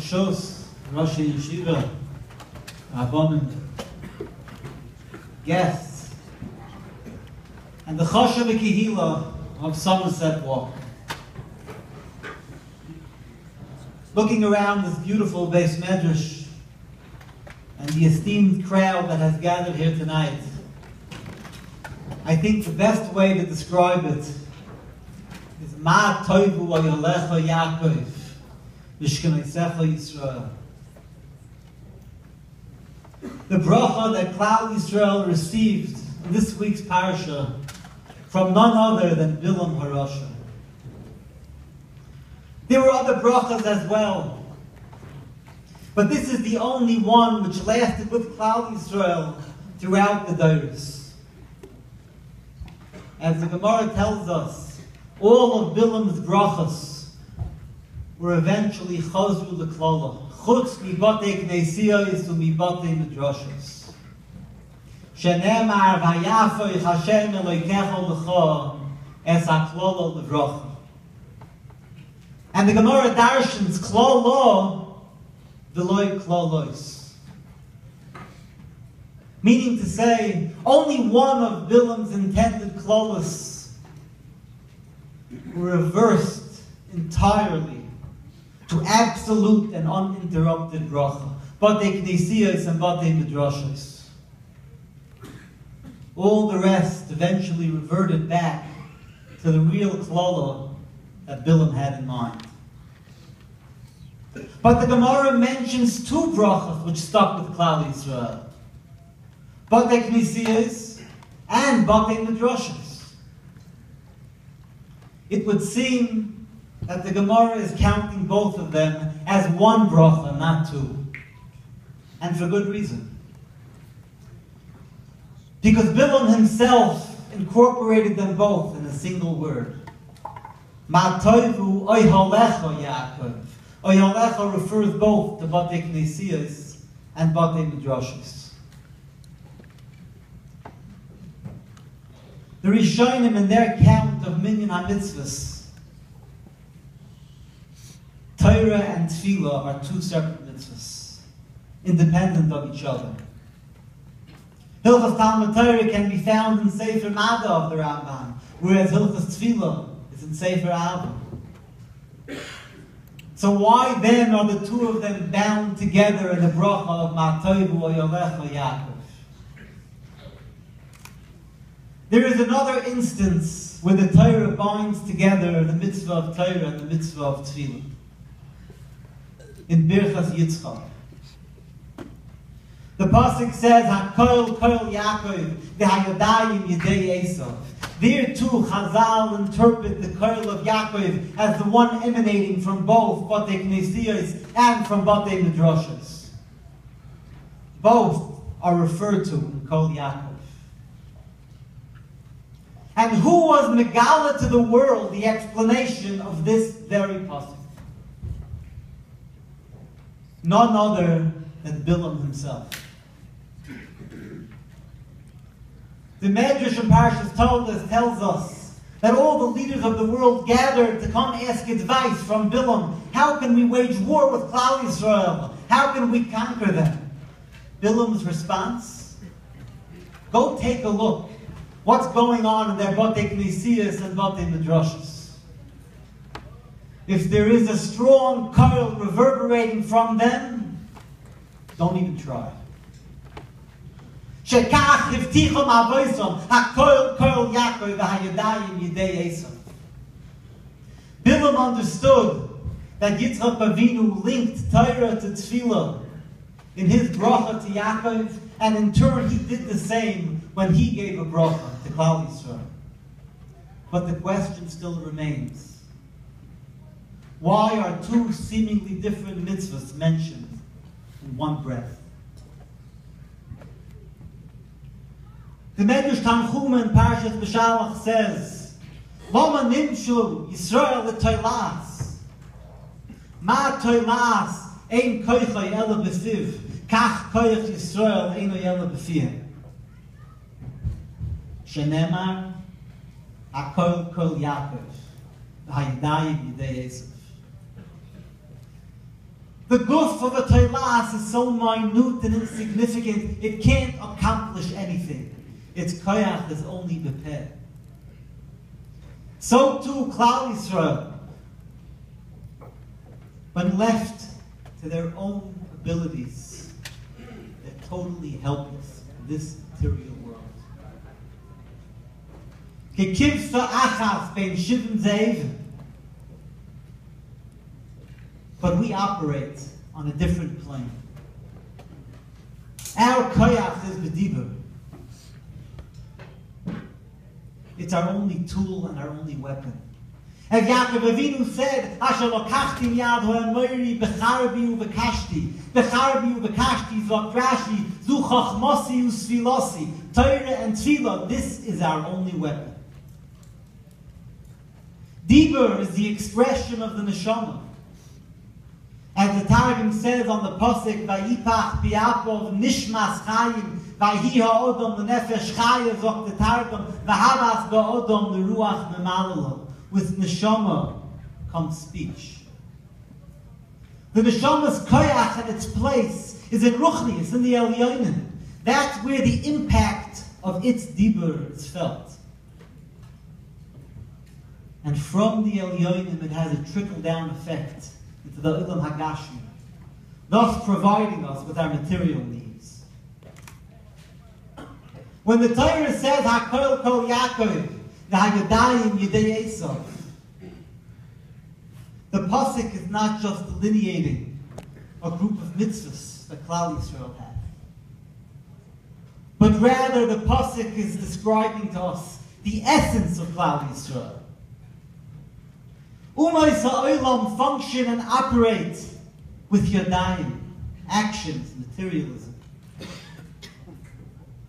Rishos, Rosh Yeshiva, Rabbanim, guests, and the Choshev Kehila of Somerset Walk. Looking around this beautiful Beis Medrash and the esteemed crowd that has gathered here tonight, I think the best way to describe it is Ma Toivu Ayolecha Yaakov, Mishkaneisecha Yisrael. The bracha that Klal Yisrael received in this week's parasha from none other than Bilam Harasha. There were other brachas as well, but this is the only one which lasted with Klal Yisrael throughout the Dores. As the Gemara tells us, all of Bilam's brachas were eventually chazru l'klala, chutz mibatei kneisiyos u'mibatei midrashos. Shenemar v'yafo Hashem Elokecha l'cha es ha'klala l'vracha. And the Gemara darshans klala v'loy klalos, meaning to say only one of Bilam's intended klalos were reversed entirely to absolute and uninterrupted bracha. Batei knesiyos and batei midrashos. All the rest eventually reverted back to the real klala that Bilam had in mind. But the Gemara mentions two brachas which stuck with Klal Yisrael: Batei knesiyos and batei midrashos. It would seem that the Gemara is counting both of them as one bracha, not two. And for good reason. Because Bilam himself incorporated them both in a single word. Ma toivu oyhalecha Yaakov. Oyhalecha refers both to Batei Knesiyos and Batei Midrashos. The Rishonim in their count of Minyan HaMitzvahs, Torah and Tefillah are two separate mitzvahs, independent of each other. Hilchas Talmud Torah can be found in Sefer Mada of the Rambam, whereas Hilchas Tefillah is in Sefer Avos. So why then are the two of them bound together in the bracha of Ma Toivu Oyolecha Yaakov? There is another instance where the Torah binds together the mitzvah of Torah and the mitzvah of Tefillah. In Birchas Yitzchak. The pasuk says, "Hakol kol Yaakov v'hayadayim yedei Esav." There too, Chazal interpret the kol of Yaakov as the one emanating from both Batei Knesiyos and from Batei Midrashos. Both are referred to in Kol Yaakov. And who was megala to the world the explanation of this very pasuk? None other than Bilam himself. The Medrash and Parshas tells us that all the leaders of the world gathered to come ask advice from Bilam. How can we wage war with Klal Yisrael? How can we conquer them? Bilam's response? Go take a look. What's going on in their Batei Knesiyos and Batei Midrashos? If there is a strong kol reverberating from them, don't even try. Shekach hivtichom avosom hakol kol Yaakov v'hayadayim yedei Esav. Bilam understood that Yitzchak Avinu linked Torah to Tefillah in his bracha to Yaakov, and in turn he did the same when he gave a bracha to Klal Yisrael. But the question still remains. Why are two seemingly different mitzvahs mentioned in one breath? The Medrash Tanchuma in Parshas B'Shalach says, "Lama nimshu Yisrael l'toilas, ma toilas ein koichay ela b'fiv, kach koich Yisrael eino ela b'fihem." Shenemar, hakol kol Yaakov, v'hayadayim yedei Esav. The guf of a toilas is so minute and insignificant, it can't accomplish anything. Its koyach is only bepeh. So too, Klal Yisrael, when left to their own abilities, they're totally helpless in this material world. Kekivsa achas bein shivim zeivim. But we operate on a different plane. Our koyach is b'dibur. It's our only tool and our only weapon. As Yaakov Avinu said, Asher lokachti miyad ha'emoiri becharbi u'bekashti. Becharbi u'bekashti zok Rashi, zu chachmosi u'sfilosi. Torah and tefillah, this is our only weapon. Dibur is the expression of the neshama. As the Targum says on the Pasuk, Vayipach bi'apov nishmas chayim, Vayhi ha'odom l'nefesh chaya, zok the Targum, V'havas ba'odom l'ruach memalalo. With neshama comes speech. The neshama's koyach at its place is in Ruchnius, in the Elyonim. That's where the impact of its dibur is felt. And from the Elyonim it has a trickle-down effect into the Ilam Hagashmi, thus providing us with our material needs. When the Torah says, HaKol Kol Yaakov, the Hayadayim Yidei Esav, the Pasuk is not just delineating a group of mitzvahs that Klal Yisrael had, but rather the Pasuk is describing to us the essence of Klal Yisrael. Umayis ha'olam function and operate with yadayim, actions, materialism.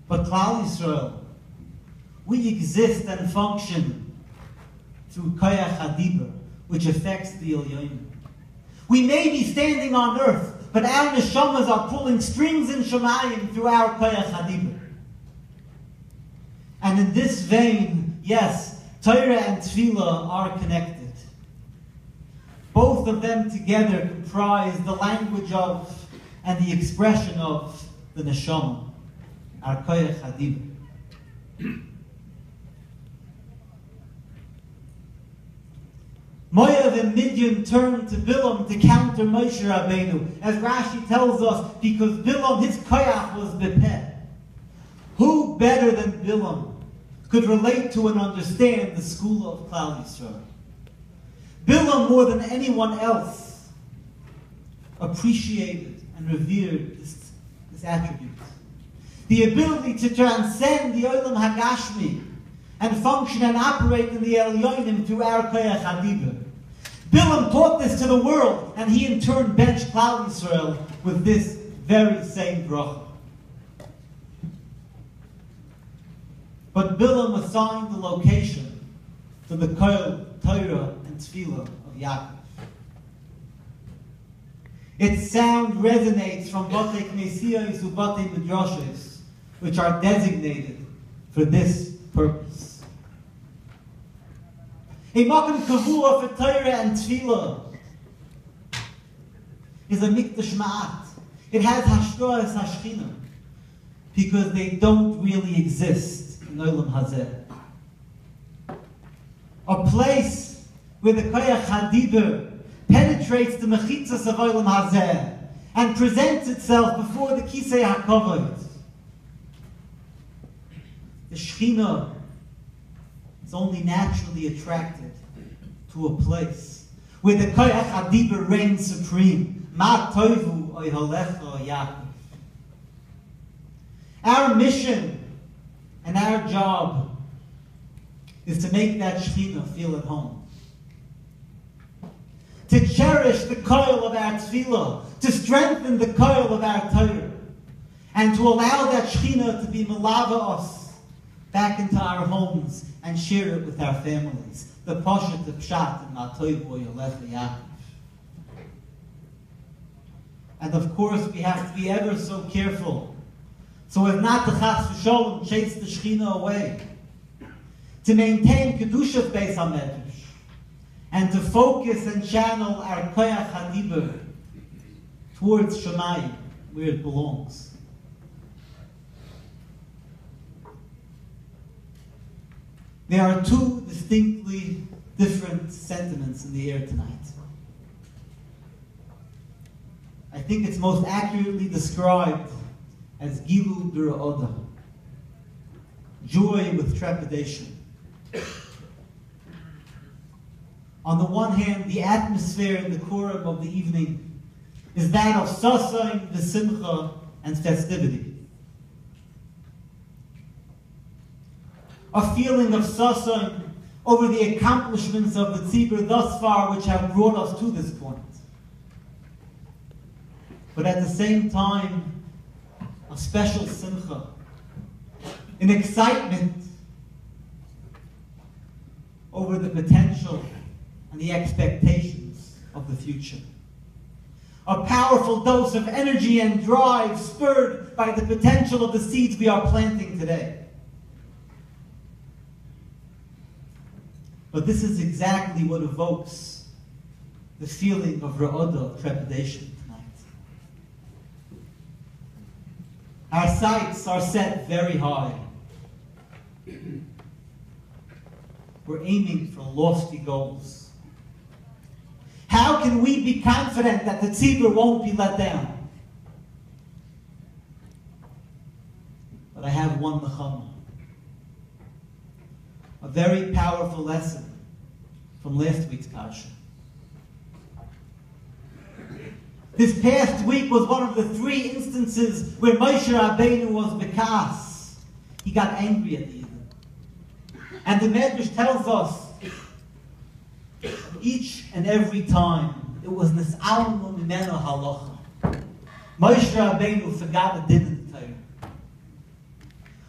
But Klal Yisrael, we exist and function through koyach hadibur, which affects the Elyonim. We may be standing on earth, but our neshamas are pulling strings in Shemayim through our koyach hadibur. And in this vein, yes, Torah and tefillah are connected. Both of them together comprise the language of and the expression of the neshama, our koyach hadibur. Moav and Midian turned to Bilam to counter Moshe Rabbeinu, as Rashi tells us, because Bilam, his koyach was bepeh. Who better than Bilam could relate to and understand the school of Klal Yisrael? Bilam, more than anyone else, appreciated and revered this attribute. The ability to transcend the Olam Hagashmi and function and operate in the Elyonim through our koyach hadibur. Bilam taught this to the world, and he in turn benched Klal Yisrael with this very same bracha. But Bilam assigned the location to the Torah and Tefillah of Yaakov. Its sound resonates from Batei Knesiyos and Batei Midrashos, which are designated for this purpose. A makom kavua for Torah and Tefillah is a mikdash ma'at. It has hashroas hashchina because they don't really exist in Olam Hazeh. A place where the koyach hadibur penetrates the mechitzas of Olam Hazeh and presents itself before the kisei hakavod. The Shechina is only naturally attracted to a place where the koyach hadibur reigns supreme. Ma toivu oy halecha Yaakov. Our mission and our job is to make that Shechina feel at home. To cherish the koil of our tefillah, to strengthen the koil of our Torah, and to allow that Shechina to be melava us back into our homes and share it with our families. The Pashat of Pshat and Matoiv Yalecha Yaakov. And of course, we have to be ever so careful so as not to chas v'sholem chase the Shechina away. To maintain Kedushas Beis HaMedrash and to focus and channel our koyach hadibur towards Shamayim, where it belongs. There are two distinctly different sentiments in the air tonight. I think it's most accurately described as Gilu B'Ra'oda, joy with trepidation. On the one hand, the atmosphere in the Kurim of the evening is that of Sasain, V'Simcha, and festivity. A feeling of Sasain over the accomplishments of the Tzibur thus far, which have brought us to this point. But at the same time, a special Simcha, an excitement over the potential and the expectations of the future. A powerful dose of energy and drive spurred by the potential of the seeds we are planting today. But this is exactly what evokes the feeling of Ra'odah, of trepidation tonight. Our sights are set very high. We're aiming for lofty goals. How can we be confident that the tzibur won't be let down? But I have one nechama. A very powerful lesson from last week's parsha. This past week was one of the 3 instances where Moshe Rabbeinu was bekas. He got angry at the end. And the Medrash tells us each and every time it was nis'alnu mimenu halacha. Moshe Rabbeinu forgot the din in the Torah.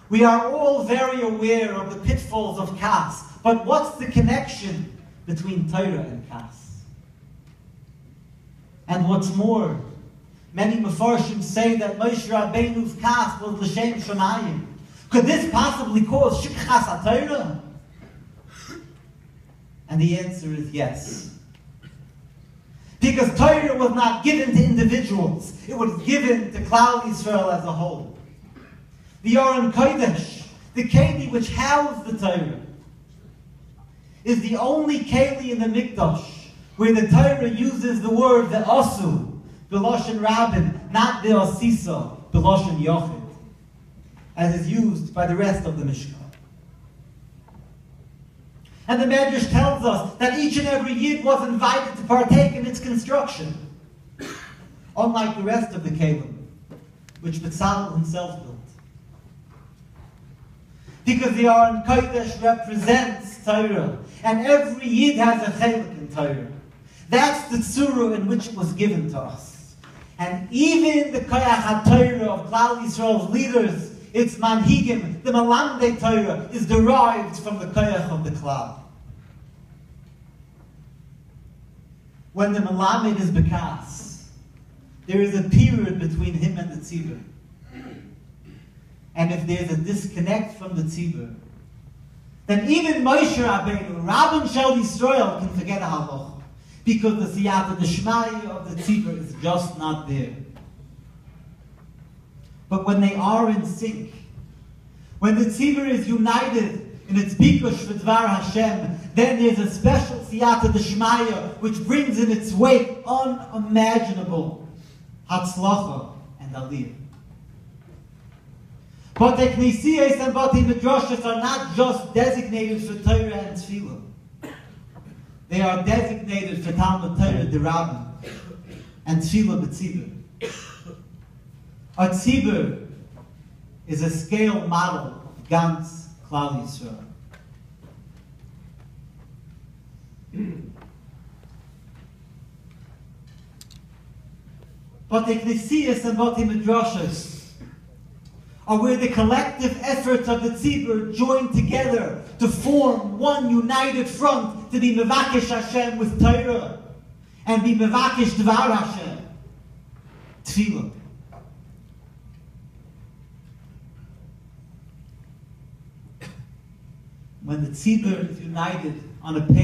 We are all very aware of the pitfalls of kas, but what's the connection between Torah and kas? And what's more, many Mefarshim say that Moshe Rabbeinu's kas was l'shem Shamayim. Could this possibly cause shikchas ha-Torah? And the answer is yes. Because Torah was not given to individuals, it was given to Klal Yisrael as a whole. The Aron Kodesh, the keli which housed the Torah, is the only keli in the Mikdash where the Torah uses the word ve'asu, b'loshen rabin, not ve'asisa, b'loshen yochid, as is used by the rest of the Mishkan. And the Medrash tells us that each and every Yid was invited to partake in its construction, unlike the rest of the kelim, which Betzalel himself built. Because the Aron Kodesh represents Torah, and every Yid has a chelik in Torah. That's the tzura in which it was given to us. And even the koyach ha-Torah of Klal Yisrael's leaders, its manhigim, the Malamdei Torah, is derived from the koyach of the Klal. When the Malamed is bekas, there is a period between him and the tzibur. And if there's a disconnect from the tzibur, then even Moshe Rabbeinu, Rabban Shel Yisrael, can forget a halacha. Because the siyata d'shmaya of the tzibur is just not there. But when they are in sync, when the tzibur is united in its bikush for Dvar Hashem, then there's a special siyata d'shmaya which brings in its wake unimaginable hatzlacha and aliyah. But the Knesiyos and Bati Midrashos are not just designated for Torah and Tefillah. They are designated for Talmud Torah D'Rabbin and Tefillah B'Tzibur. A Tzibur is a scale model of Gantz Klal Yisrael. But the Knesiyos and Bati Midrashos are where the collective efforts of the tzibur join together to form one united front to be mevakesh Hashem with Torah and be mevakesh Dvar Hashem, Tefillah. When the tzibur is united on a page